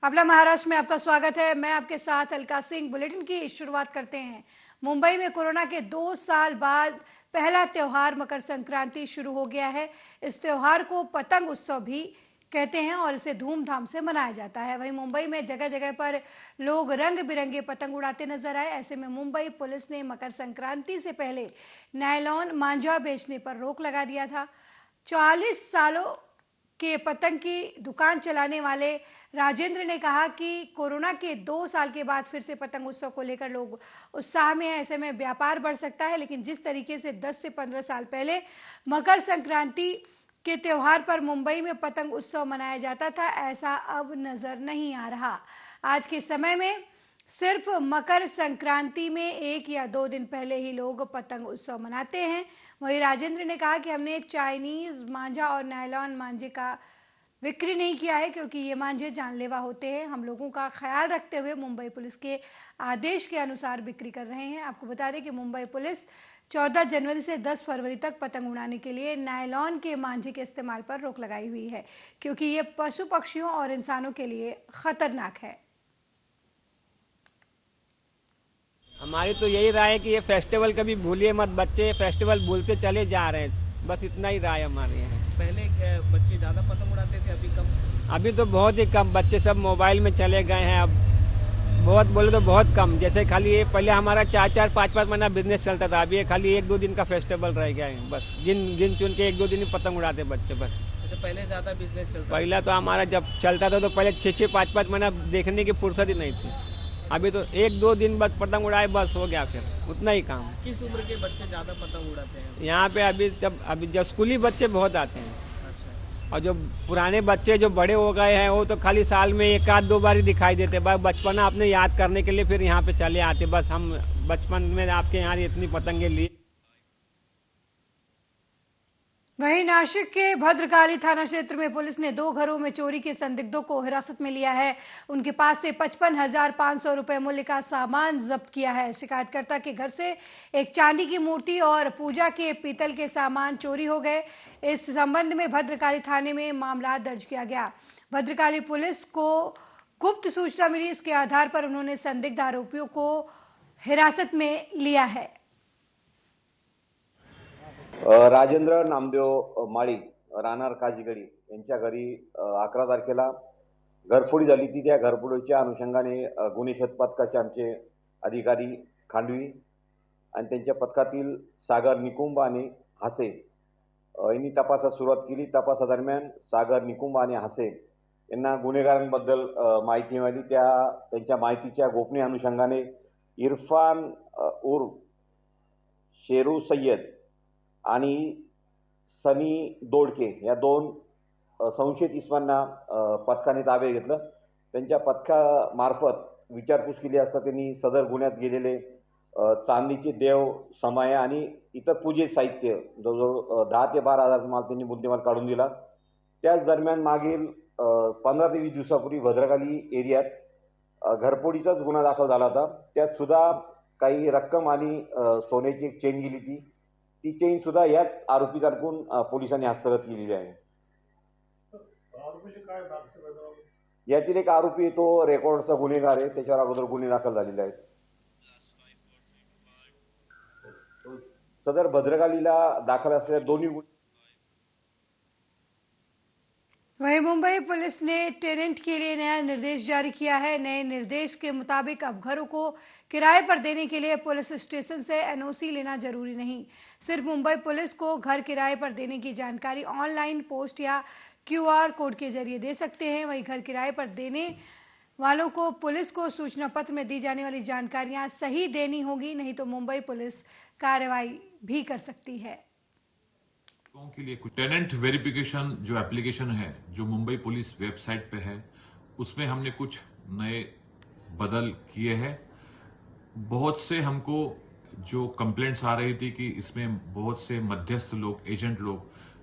अपना महाराष्ट्र में आपका स्वागत है। मैं आपके साथ अलका सिंह। बुलेटिन की शुरुआत करते हैं। मुंबई में कोरोना के 2 साल बाद पहला त्योहार मकर संक्रांति शुरू हो गया है। इस त्योहार को पतंग उत्सव भी कहते हैं और इसे धूमधाम से मनाया जाता है। वहीं मुंबई में जगह जगह पर लोग रंग बिरंगे पतंग उड़ाते नजर आए। ऐसे में मुंबई पुलिस ने मकर संक्रांति से पहले नायलॉन मांझा बेचने पर रोक लगा दिया था। 40 सालों के पतंग की दुकान चलाने वाले राजेंद्र ने कहा कि कोरोना के 2 साल के बाद फिर से पतंग उत्सव को लेकर लोग उत्साह में हैं। ऐसे में व्यापार बढ़ सकता है, लेकिन जिस तरीके से 10 से 15 साल पहले मकर संक्रांति के त्योहार पर मुंबई में पतंग उत्सव मनाया जाता था, ऐसा अब नजर नहीं आ रहा। आज के समय में सिर्फ मकर संक्रांति में 1 या 2 दिन पहले ही लोग पतंग उत्सव मनाते हैं। वहीं राजेंद्र ने कहा कि हमने चाइनीज मांझा और नायलॉन मांझे का बिक्री नहीं किया है, क्योंकि ये मांझे जानलेवा होते हैं। हम लोगों का ख्याल रखते हुए मुंबई पुलिस के आदेश के अनुसार बिक्री कर रहे हैं। आपको बता दें कि मुंबई पुलिस 14 जनवरी से 10 फरवरी तक पतंग उड़ाने के लिए नायलॉन के मांझे के इस्तेमाल पर रोक लगाई हुई है, क्योंकि ये पशु पक्षियों और इंसानों के लिए खतरनाक है। हमारी तो यही राय है कि ये फेस्टिवल कभी भूलिए मत। बच्चे फेस्टिवल भूलते चले जा रहे हैं, बस इतना ही राय हमारी है। पहले बच्चे ज़्यादा पतंग उड़ाते थे, अभी कम? अभी तो बहुत ही कम, बच्चे सब मोबाइल में चले गए हैं। अब बहुत बोले तो बहुत कम। जैसे खाली ये पहले हमारा 4-4, 5-5 महीना बिजनेस चलता था, अभी ये खाली 1-2 दिन का फेस्टिवल रह गया है। बस गिन चुन के 1-2 दिन ही पतंग उड़ाते बच्चे बस। अच्छा, पहले ज़्यादा बिजनेस चलता? पहला तो हमारा जब चलता था तो पहले 6-6, 5-5 महीना देखने की फुर्सत ही नहीं थी। अभी तो 1-2 दिन बस पतंग उड़ाए, बस हो गया, फिर उतना ही काम। किस उम्र के बच्चे ज़्यादा पतंग उड़ाते हैं यहाँ पे? अभी जब स्कूली बच्चे बहुत आते हैं। अच्छा। और जो पुराने बच्चे जो बड़े हो गए हैं वो तो खाली साल में 1-2 बार ही दिखाई देते। बस बचपना अपने याद करने के लिए फिर यहाँ पे चले आते। बस हम बचपन में आपके यहाँ इतनी पतंगे ली। वहीं नासिक के भद्रकाली थाना क्षेत्र में पुलिस ने 2 घरों में चोरी के संदिग्धों को हिरासत में लिया है। उनके पास से 55,500 रुपए मूल्य का सामान जब्त किया है। शिकायतकर्ता के घर से एक चांदी की मूर्ति और पूजा के पीतल के सामान चोरी हो गए। इस संबंध में भद्रकाली थाने में मामला दर्ज किया गया। भद्रकाली पुलिस को गुप्त सूचना मिली, इसके आधार पर उन्होंने संदिग्ध आरोपियों को हिरासत में लिया है। राजेंद्र नामदेव माळी राहणार काजीगडी यांच्या घरी 11 तारखेला घरफोडी झाली ती त्या घरफोडीच्या अनुषंगाने गुन्हे शोध पथकाचे आमचे अधिकारी खांडवी आणि त्यांच्या पथकातील सागर निकुंब आणि हासे यांनी तपासास सुरुवात केली। तपासादरम्यान सागर निकुंब आणि हासे यांना गुन्हेगारांबद्दल माहिती मिळाली। त्यांच्या माहितीच्या गोपनीय अनुषंगाने इरफान उर्फ शेरू सय्यद आणि सनी दोडके या 2 संशयित इसमांना पथकाने ताब्यात घेतलं। त्यांच्या पथकामार्फत विचारपूस केली असता त्यांनी सदर गुन्ह्यात गेलेले चांदीचे देव, समाया आणि इतर पूजे साहित्य जवळजवळ 10 ते 12 हजार माल त्यांनी मुद्देमाल काढून दिला। त्याच दरम्यान मागील 15 ते 20 दिवसापूर्वी भद्रकाली एरियात घरफोडीचाच गुन्हा दाखल झाला होता। त्यात सुद्धा काही रक्कम आणि सोन्याची एक चेन गेली ती चेन सुद्धा याच आरोपीतर्फून पोलिसांनी हस्तगत केलेली आहे। यातील एक आरोपी तो रेकॉर्डचा गुन्हेगार आहे, त्याच्यावर अगोदर गुन्हे दाखल झालेले आहेत। सदर भद्रकालीला दाखल असलेल्या दोन्ही वहीं मुंबई पुलिस ने टेनेंट के लिए नया निर्देश जारी किया है। नए निर्देश के मुताबिक अब घरों को किराए पर देने के लिए पुलिस स्टेशन से एनओसी लेना जरूरी नहीं। सिर्फ मुंबई पुलिस को घर किराए पर देने की जानकारी ऑनलाइन पोस्ट या क्यूआर कोड के जरिए दे सकते हैं। वहीं घर किराए पर देने वालों को पुलिस को सूचना पत्र में दी जाने वाली जानकारियां सही देनी होगी, नहीं तो मुंबई पुलिस कार्रवाई भी कर सकती है। के लिए कुछ टेनेंट वेरिफिकेशन जो एप्लीकेशन है जो मुंबई पुलिस वेबसाइट पे है, उसमें हमने कुछ नए बदल किए हैं। बहुत से हमको जो कंप्लेंट्स आ रही थी कि इसमें बहुत से मध्यस्थ लोग, एजेंट लोग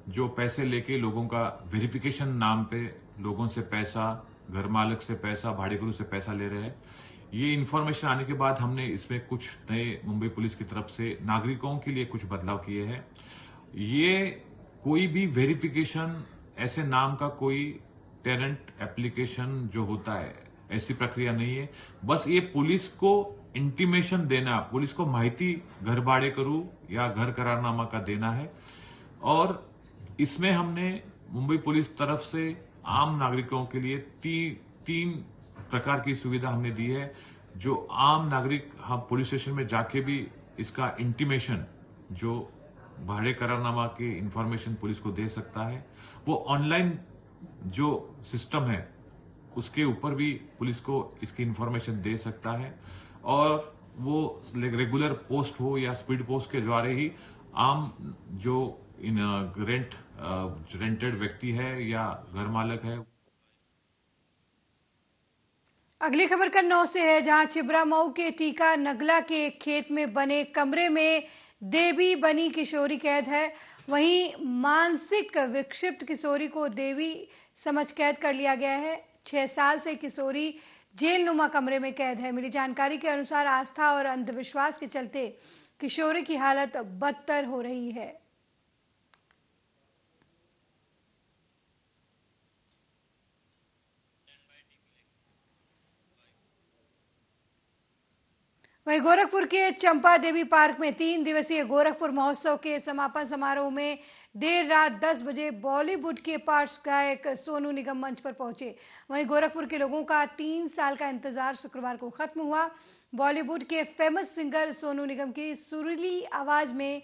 जो पैसे लेके लोगों का वेरिफिकेशन नाम पे लोगों से पैसा, घर मालिक से पैसा, भाड़ेकरू से पैसा ले रहे हैं। ये इन्फॉर्मेशन आने के बाद हमने इसमें कुछ नए मुंबई पुलिस की तरफ से नागरिकों के लिए कुछ बदलाव किए हैं। ये कोई भी वेरिफिकेशन ऐसे नाम का कोई टेनेंट एप्लीकेशन जो होता है ऐसी प्रक्रिया नहीं है। बस ये पुलिस को इंटीमेशन देना, पुलिस को माहिती घर भाड़े करूं या घर करारनामा का देना है। और इसमें हमने मुंबई पुलिस तरफ से आम नागरिकों के लिए तीन प्रकार की सुविधा हमने दी है। जो आम नागरिक हम पुलिस स्टेशन में जाके भी इसका इंटीमेशन, जो भाड़े करारनामा की इंफॉर्मेशन पुलिस को दे सकता है, वो ऑनलाइन जो सिस्टम है उसके ऊपर भी पुलिस को इसकी इंफॉर्मेशन दे सकता है। और वो रेगुलर पोस्ट हो या स्पीड पोस्ट के द्वारा ही आम जो रेंटेड व्यक्ति है या घर मालक है। अगली खबर कन्नौज से है, जहां छिबरामऊ के टीका नगला के एक खेत में बने कमरे में देवी बनी किशोरी कैद है। वहीं मानसिक विक्षिप्त किशोरी को देवी समझ कैद कर लिया गया है। 6 साल से किशोरी जेल नुमा कमरे में कैद है। मिली जानकारी के अनुसार आस्था और अंधविश्वास के चलते किशोरी की हालत बदतर हो रही है। वहीं गोरखपुर के चंपा देवी पार्क में 3 दिवसीय गोरखपुर महोत्सव के समापन समारोह में देर रात 10 बजे बॉलीवुड के पार्श्व गायक सोनू निगम मंच पर पहुंचे। वहीं गोरखपुर के लोगों का 3 साल का इंतजार शुक्रवार को खत्म हुआ। बॉलीवुड के फेमस सिंगर सोनू निगम की सुरीली आवाज में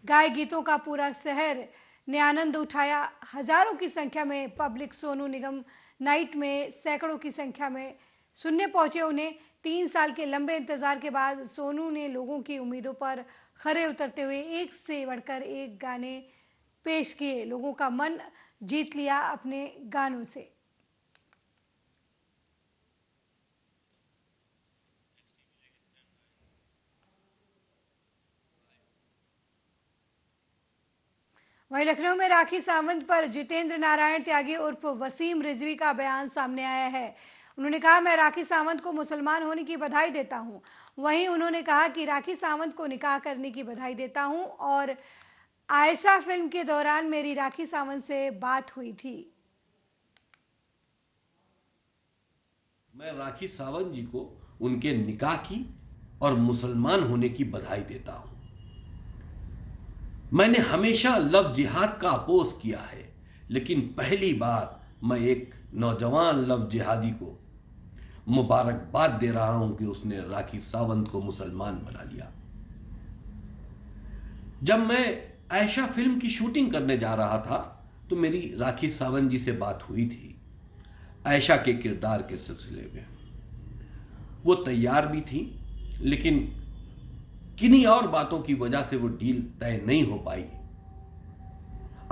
गाए गीतों का पूरा शहर ने आनंद उठाया। हजारों की संख्या में पब्लिक सोनू निगम नाइट में सैकड़ों की संख्या में सुनने पहुंचे। उन्हें 3 साल के लंबे इंतजार के बाद सोनू ने लोगों की उम्मीदों पर खरे उतरते हुए एक से बढ़कर एक गाने पेश किए, लोगों का मन जीत लिया अपने गानों से। वहीं लखनऊ में राखी सावंत पर जितेंद्र नारायण त्यागी उर्फ वसीम रिजवी का बयान सामने आया है। उन्होंने कहा, मैं राखी सावंत को मुसलमान होने की बधाई देता हूं। वहीं उन्होंने कहा कि राखी सावंत को निकाह करने की बधाई देता हूं और आयशा फिल्म के दौरान मेरी राखी सावंत से बात हुई थी। मैं राखी सावंत जी को उनके निकाह की और मुसलमान होने की बधाई देता हूं। मैंने हमेशा लव जिहाद का अपोज किया है, लेकिन पहली बार मैं एक नौजवान लव जिहादी को मुबारकबाद दे रहा हूं कि उसने राखी सावंत को मुसलमान बना लिया। जब मैं आयशा फिल्म की शूटिंग करने जा रहा था तो मेरी राखी सावंत जी से बात हुई थी आयशा के किरदार के सिलसिले में। वो तैयार भी थी, लेकिन किन्हीं और बातों की वजह से वो डील तय नहीं हो पाई।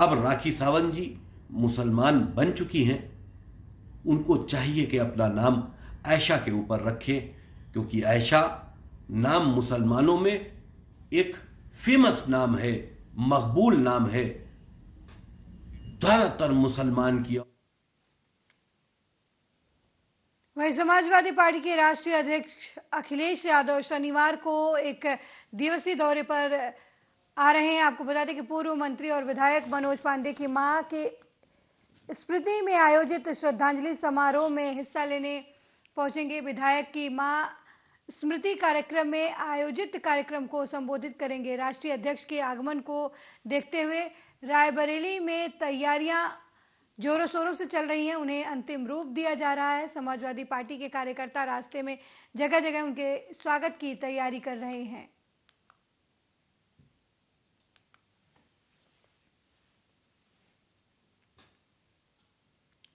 अब राखी सावंत जी मुसलमान बन चुकी हैं। उनको चाहिए कि अपना नाम आयशा के ऊपर रखें, क्योंकि आयशा नाम मुसलमानों में एक फेमस नाम है, मकबूल नाम है ज्यादातर मुसलमान की। वहीं समाजवादी पार्टी के राष्ट्रीय अध्यक्ष अखिलेश यादव शनिवार को एक दिवसीय दौरे पर आ रहे हैं। आपको बता दें कि पूर्व मंत्री और विधायक मनोज पांडे की मां के स्मृति में आयोजित श्रद्धांजलि समारोह में हिस्सा लेने पहुंचेंगे। विधायक की मां स्मृति कार्यक्रम में आयोजित कार्यक्रम को संबोधित करेंगे। राष्ट्रीय अध्यक्ष के आगमन को देखते हुए रायबरेली में तैयारियां जोरों शोरों से चल रही हैं। उन्हें अंतिम रूप दिया जा रहा है। समाजवादी पार्टी के कार्यकर्ता रास्ते में जगह जगह उनके स्वागत की तैयारी कर रहे हैं।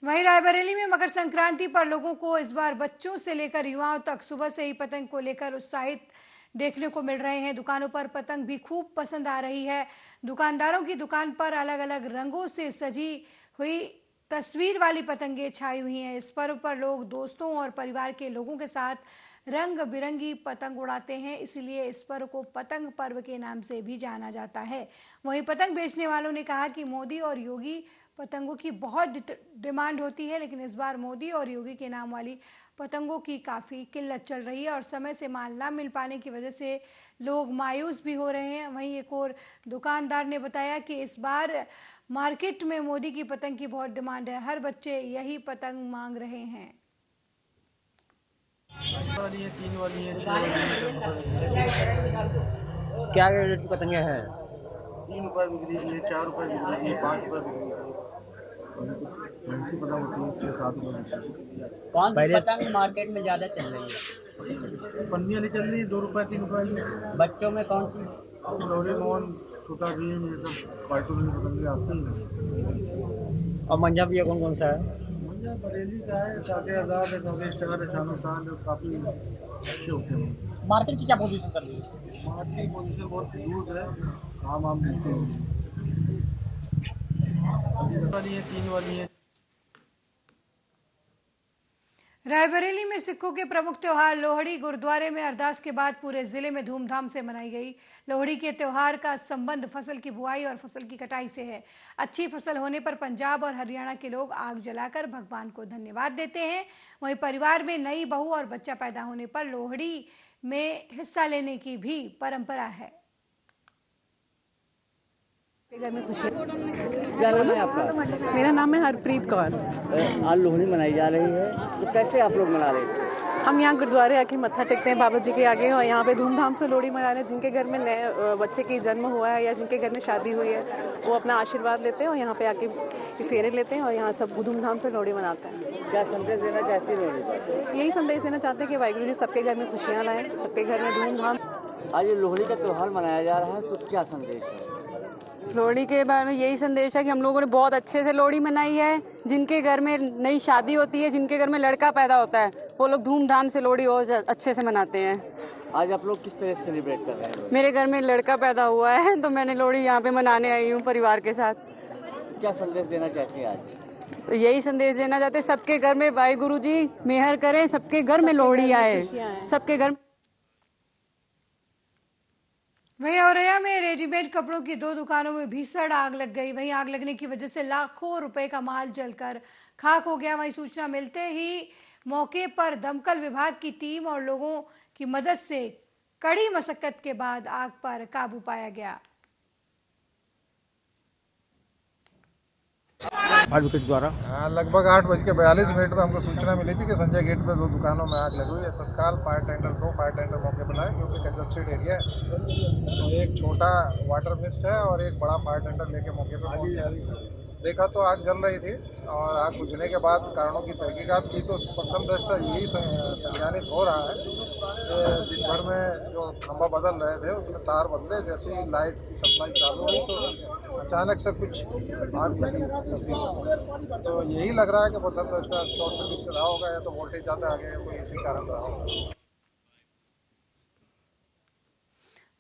वहीं रायबरेली में मकर संक्रांति पर लोगों को इस बार बच्चों से लेकर युवाओं तक सुबह से ही पतंग को लेकर उत्साहित देखने को मिल रहे हैं। दुकानों पर पतंग भी खूब पसंद आ रही है। दुकानदारों की दुकान पर अलग अलग रंगों से सजी हुई तस्वीर वाली पतंगे छाई हुई हैं। इस पर्व पर लोग दोस्तों और परिवार के लोगों के साथ रंग बिरंगी पतंग उड़ाते हैं, इसलिए इस पर्व को पतंग पर्व के नाम से भी जाना जाता है। वहीं पतंग बेचने वालों ने कहा कि मोदी और योगी पतंगों की बहुत डिमांड होती है, लेकिन इस बार मोदी और योगी के नाम वाली पतंगों की काफ़ी किल्लत चल रही है और समय से माल ना मिल पाने की वजह से लोग मायूस भी हो रहे हैं। वहीं एक और दुकानदार ने बताया कि इस बार मार्केट में मोदी की पतंग की बहुत डिमांड है, हर बच्चे यही पतंग मांग रहे हैं। वाली है, 3 वाली है, 6 वाली है। क्या रेट की पतंगे हैं? 3 रुपए बिक रही है, 4 रुपए बिक रही है, 5 रुपए बिक रही है। फैंसी पतंग होती है 6-7 रुपए बिकती है। कौन सी पतंग मार्केट में ज्यादा चल रही है? पन्नी वाली चल रही है 2 रुपए 3 रुपए की। बच्चों में कौन सी? डोरेमोन, छोटा भीम, ये सब कार्टून की पतंगे आती हैं। और मंजा भी कौन कौन सा है? मुझे बरेली का है, 7,000 है, 4 स्टार है, शानो साल है, काफ़ी अच्छे होते हैं। मार्केट की क्या पोजीशन चल रही है? मार्केट की पोजीशन बहुत लूज है, काम आम मिलते हैं। वाली है, 3 वाली है। रायबरेली में सिखों के प्रमुख त्योहार लोहड़ी गुरुद्वारे में अरदास के बाद पूरे जिले में धूमधाम से मनाई गई। लोहड़ी के त्योहार का संबंध फसल की बुआई और फसल की कटाई से है। अच्छी फसल होने पर पंजाब और हरियाणा के लोग आग जलाकर भगवान को धन्यवाद देते हैं। वहीं परिवार में नई बहू और बच्चा पैदा होने पर लोहड़ी में हिस्सा लेने की भी परंपरा है। घर में खुशी। क्या नाम है आपका? मेरा नाम है हरप्रीत कौर। आज लोहड़ी मनाई जा रही है, तो कैसे आप लोग मना रहे हैं? हम यहाँ गुरुद्वारे आके मत्था टेकते हैं बाबा जी के आगे, और यहाँ पे धूमधाम से लोहड़ी मना रहे हैं। जिनके घर में नए बच्चे की जन्म हुआ है या जिनके घर में शादी हुई है, वो अपना आशीर्वाद लेते हैं और यहाँ पे आके फेरे लेते हैं और यहाँ सब धूमधाम से लोहड़ी मनाते हैं। क्या संदेश देना चाहती है लोहड़ी पर? यही संदेश देना चाहते हैं कि वाहिगुरु जी सबके घर में खुशियाँ लाएँ, सबके घर में धूमधाम। आज ये लोहड़ी का त्यौहार मनाया जा रहा है, तो क्या संदेश है? लोहड़ी के बारे में यही संदेश है कि हम लोगों ने बहुत अच्छे से लोहड़ी मनाई है। जिनके घर में नई शादी होती है, जिनके घर में लड़का पैदा होता है, वो लोग धूमधाम से लोहड़ी और अच्छे से मनाते हैं। आज आप लोग किस तरह से सेलिब्रेट कर रहे हैं? मेरे घर में लड़का पैदा हुआ है, तो मैंने लोहड़ी यहाँ पे मनाने आई हूँ परिवार के साथ। क्या संदेश देना चाहती है आज? तो यही संदेश देना चाहते हैं, सबके घर में वाहिगुरु जी मेहर करें, सबके घर में लोहड़ी आए, सबके घर। वहीं औरैया में रेडीमेड कपड़ों की 2 दुकानों में भीषण आग लग गई। वहीं आग लगने की वजह से लाखों रुपए का माल जलकर खाक हो गया। वहीं सूचना मिलते ही मौके पर दमकल विभाग की टीम और लोगों की मदद से कड़ी मशक्कत के बाद आग पर काबू पाया गया। फायर ब्रिगेड द्वारा लगभग 8:42 में हमको सूचना मिली थी कि संजय गेट पे 2 दुकानों में आग लगी हुई है। तत्काल 2 फायर टेंडर मौके पर आए, क्योंकि कंजस्टेड एरिया है। तो एक छोटा वाटर मिस्ट है और एक बड़ा फायर टेंडर लेके मौके पर पहुंचे। देखा तो आग जल रही थी, और आग बुझने के बाद कारणों की तहकीकात की तो प्रथम दृष्टया यही संज्ञानित हो रहा है कि दिन भर में जो खंभा बदल रहे थे उसमें तार बदले, जैसे ही लाइट की सप्लाई चालू हुई तो अचानक से कुछ आग लगी। तो यही लग रहा है कि प्रथम दृष्टया शॉर्ट सर्किट से रहा होगा, या तो वोल्टेज ज़्यादा आ गया, कोई इसी कारण रहा होगा।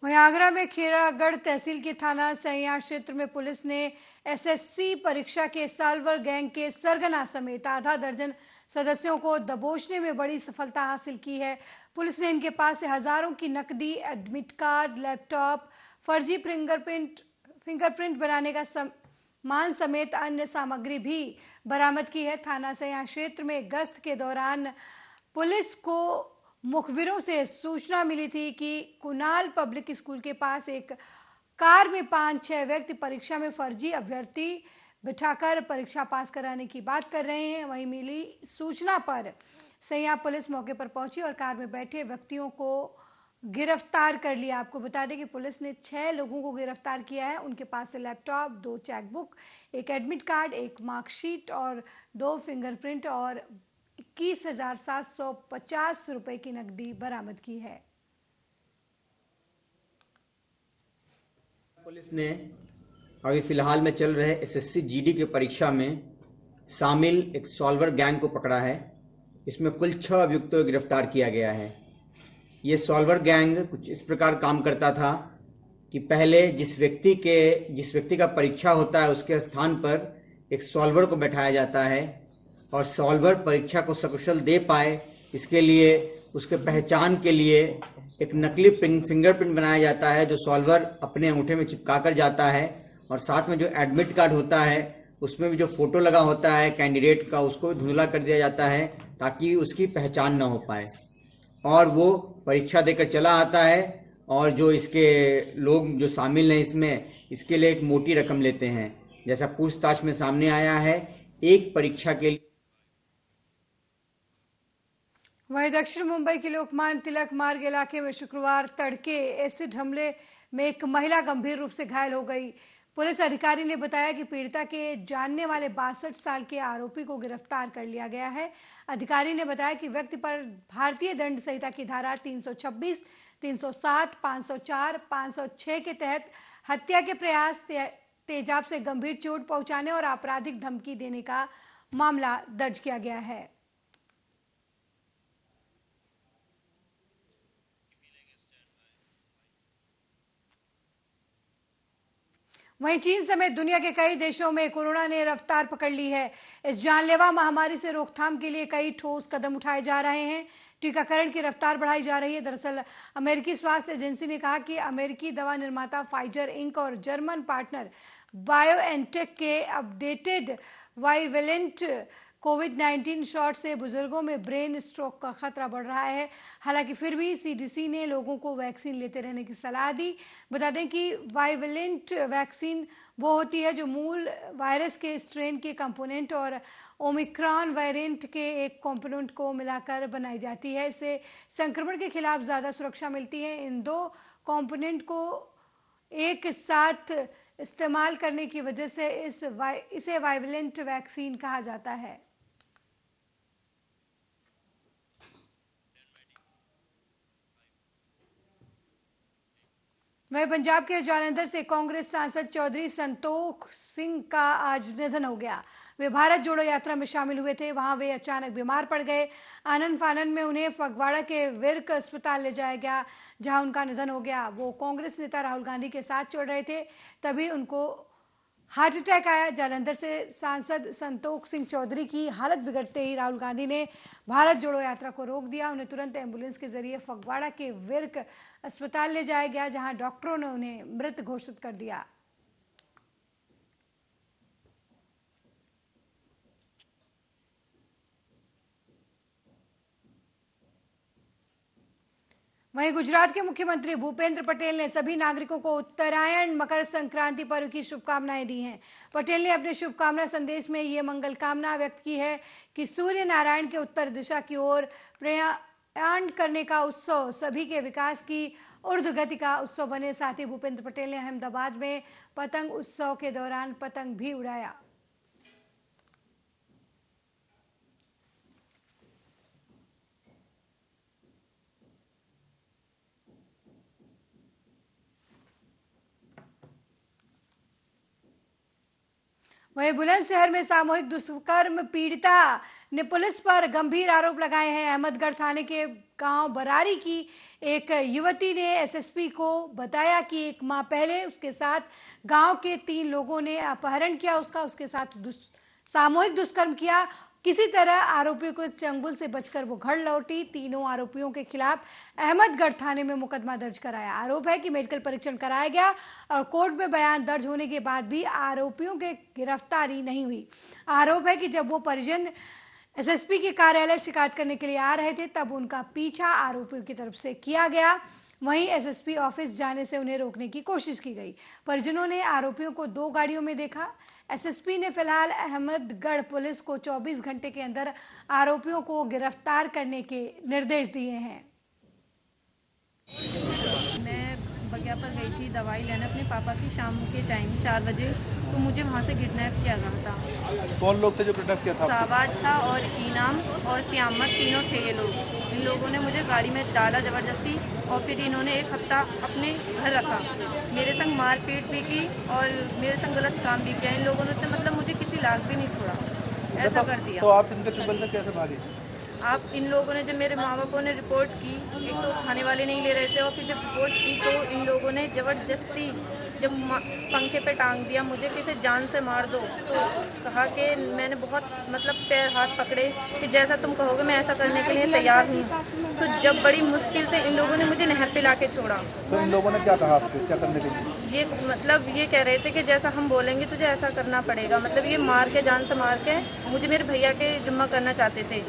वहीं आगरा में खीरागढ़ तहसील के थाना सैया क्षेत्र में पुलिस ने एसएससी परीक्षा के साल्वर गैंग के सरगना समेत आधा दर्जन सदस्यों को दबोचने में बड़ी सफलता हासिल की है। पुलिस ने इनके पास से हजारों की नकदी, एडमिट कार्ड, लैपटॉप, फर्जी फिंगरप्रिंट बनाने का सामान समेत अन्य सामग्री भी बरामद की है। थाना सैया क्षेत्र में गश्त के दौरान पुलिस को मुखबिरों से सूचना मिली थी कि कुनाल पब्लिक स्कूल के पास एक कार में 5-6 व्यक्ति परीक्षा में फर्जी अभ्यर्थी बिठाकर परीक्षा पास कराने की बात कर रहे हैं। वहीं मिली सूचना पर सैया पुलिस मौके पर पहुंची और कार में बैठे व्यक्तियों को गिरफ्तार कर लिया। आपको बता दें कि पुलिस ने 6 लोगों को गिरफ्तार किया है। उनके पास से लैपटॉप, 2 चेकबुक, एक एडमिट कार्ड, एक मार्कशीट और 2 फिंगरप्रिंट और 21,750 रुपए की नकदी बरामद की है। पुलिस ने अभी फिलहाल में चल रहे एसएससी जीडी की परीक्षा में शामिल एक सॉल्वर गैंग को पकड़ा है। इसमें कुल 6 अभियुक्तों को गिरफ्तार किया गया है। ये सॉल्वर गैंग कुछ इस प्रकार काम करता था कि पहले जिस व्यक्ति का परीक्षा होता है उसके स्थान पर एक सॉल्वर को बैठाया जाता है, और सॉल्वर परीक्षा को सकुशल दे पाए इसके लिए उसके पहचान के लिए एक नकली फिंगरप्रिंट बनाया जाता है, जो सॉल्वर अपने अंगूठे में चिपका कर जाता है। और साथ में जो एडमिट कार्ड होता है उसमें भी जो फोटो लगा होता है कैंडिडेट का, उसको भी धुंधला कर दिया जाता है ताकि उसकी पहचान न हो पाए, और वो परीक्षा देकर चला आता है। और जो इसके लोग जो शामिल हैं इसके लिए एक मोटी रकम लेते हैं। जैसा पूछताछ में सामने आया है, एक परीक्षा के लिए वहीं दक्षिण मुंबई के लोकमान्य तिलक मार्ग इलाके में शुक्रवार तड़के एसिड हमले में एक महिला गंभीर रूप से घायल हो गई। पुलिस अधिकारी ने बताया कि पीड़िता के जानने वाले 62 साल के आरोपी को गिरफ्तार कर लिया गया है। अधिकारी ने बताया कि व्यक्ति पर भारतीय दंड संहिता की धारा 326, 307, 504, 506 के तहत हत्या के प्रयास, तेजाब से गंभीर चोट पहुंचाने और आपराधिक धमकी देने का मामला दर्ज किया गया है। वहीं चीन समेत दुनिया के कई देशों में कोरोना ने रफ्तार पकड़ ली है। इस जानलेवा महामारी से रोकथाम के लिए कई ठोस कदम उठाए जा रहे हैं। टीकाकरण की रफ्तार बढ़ाई जा रही है। दरअसल अमेरिकी स्वास्थ्य एजेंसी ने कहा कि अमेरिकी दवा निर्माता फाइजर इंक और जर्मन पार्टनर बायोएनटेक के अपडेटेड बाइवेलेंट कोविड-19 शॉट से बुजुर्गों में ब्रेन स्ट्रोक का खतरा बढ़ रहा है। हालांकि फिर भी सीडीसी ने लोगों को वैक्सीन लेते रहने की सलाह दी। बता दें कि बाइवेलेंट वैक्सीन वो होती है जो मूल वायरस के स्ट्रेन के कंपोनेंट और ओमिक्रॉन वेरिएंट के एक कंपोनेंट को मिलाकर बनाई जाती है। इससे संक्रमण के खिलाफ ज़्यादा सुरक्षा मिलती है। इन दो कंपोनेंट को एक साथ इस्तेमाल करने की वजह से इसे बाइवेलेंट वैक्सीन कहा जाता है। वहीं पंजाब के जालंधर से कांग्रेस सांसद चौधरी संतोख सिंह का आज निधन हो गया। वे भारत जोड़ो यात्रा में शामिल हुए थे। वहां वे अचानक बीमार पड़ गए। आनन फानन में उन्हें फगवाड़ा के विर्क अस्पताल ले जाया गया, जहां उनका निधन हो गया। वो कांग्रेस नेता राहुल गांधी के साथ चल रहे थे, तभी उनको हार्ट अटैक आया। जालंधर से सांसद संतोख सिंह चौधरी की हालत बिगड़ते ही राहुल गांधी ने भारत जोड़ो यात्रा को रोक दिया। उन्हें तुरंत एम्बुलेंस के जरिए फगवाड़ा के विर्क अस्पताल ले जाया गया, जहां डॉक्टरों ने उन्हें मृत घोषित कर दिया। वहीं गुजरात के मुख्यमंत्री भूपेंद्र पटेल ने सभी नागरिकों को उत्तरायण मकर संक्रांति पर्व की शुभकामनाएं दी हैं। पटेल ने अपने शुभकामना संदेश में ये मंगल कामना व्यक्त की है कि सूर्य नारायण के उत्तर दिशा की ओर प्रयाण करने का उत्सव सभी के विकास की ऊर्ध्व गति का उत्सव बने। साथ ही भूपेंद्र पटेल ने अहमदाबाद में पतंग उत्सव के दौरान पतंग भी उड़ाया। वहीं बुलंदशहर में सामूहिक दुष्कर्म पीड़िता ने पुलिस पर गंभीर आरोप लगाए हैं। अहमदगढ़ थाने के गांव बरारी की एक युवती ने एसएसपी को बताया कि एक माह पहले उसके साथ गांव के 3 लोगों ने अपहरण किया, उसके साथ सामूहिक दुष्कर्म किया। किसी तरह आरोपियों को चंगुल से बचकर वो घर लौटी। तीनों आरोपियों के खिलाफ अहमदगढ़ थाने में मुकदमा दर्ज कराया। आरोप है कि मेडिकल परीक्षण कराया गया और कोर्ट में बयान दर्ज होने के बाद भी आरोपियों के गिरफ्तारी नहीं हुई। आरोप है कि जब वो परिजन एसएसपी के कार्यालय शिकायत करने के लिए आ रहे थे, तब उनका पीछा आरोपियों की तरफ से किया गया। वहीं एसएसपी ऑफिस जाने से उन्हें रोकने की कोशिश की गई। परिजनों ने आरोपियों को 2 गाड़ियों में देखा। एसएसपी ने फिलहाल अहमदगढ़ पुलिस को 24 घंटे के अंदर आरोपियों को गिरफ्तार करने के निर्देश दिए हैं। मैं बगिया पर गई थी दवाई लेने अपने पापा की शाम के टाइम 4 बजे, तो मुझे वहाँ से किडनैप किया गया था। कौन लोग थे जो किडनैप किया था? साबाज था और इनाम और सियामत, तीनों थे ये लोग। इन लोगों ने मुझे गाड़ी में डाला ज़बरदस्ती और फिर इन्होंने 1 हफ्ता अपने घर रखा। मेरे संग मारपीट भी की और मेरे संग गलत काम भी किया। इन लोगों ने तो मतलब मुझे किसी लायक भी नहीं छोड़ा, ऐसा कर दिया। तो आप इनके चुंगल से कैसे भागे? आप इन लोगों ने, जब मेरे माँ बापों ने रिपोर्ट की, एक तो खाने वाले नहीं ले रहे थे और फिर जब रिपोर्ट की तो इन लोगों ने ज़बरदस्ती जब पंखे पे टांग दिया मुझे कि इसे जान से मार दो, तो कहा कि मैंने बहुत मतलब पैर हाथ पकड़े कि जैसा तुम कहोगे मैं ऐसा करने के लिए तैयार हूँ। तो जब बड़ी मुश्किल से इन लोगों ने मुझे नहर पे लाके छोड़ा। तो इन लोगों ने क्या कहा आपसे, क्या करने के लिए? ये मतलब ये कह रहे थे कि जैसा हम बोलेंगे तुझे ऐसा करना पड़ेगा। मतलब ये मार के, जान से मार के मुझे मेरे भैया के जुम्मा करना चाहते थे।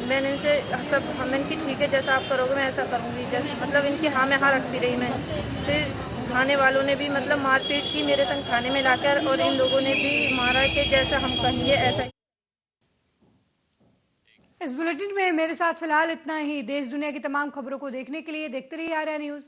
मैंने इनसे सब हम इनकी ठीक है, जैसा आप करोगे मैं ऐसा करूँगी, जैसे मतलब इनकी हाँ में हाँ रखती रही मैं। फिर थाने वालों ने भी मतलब मारपीट की मेरे संग थाने में लाकर, और इन लोगों ने भी मारा कि जैसा हम कहेंगे ऐसा। इस बुलेटिन में मेरे साथ फिलहाल इतना ही। देश दुनिया की तमाम खबरों को देखने के लिए देखते रहिए आर्या न्यूज।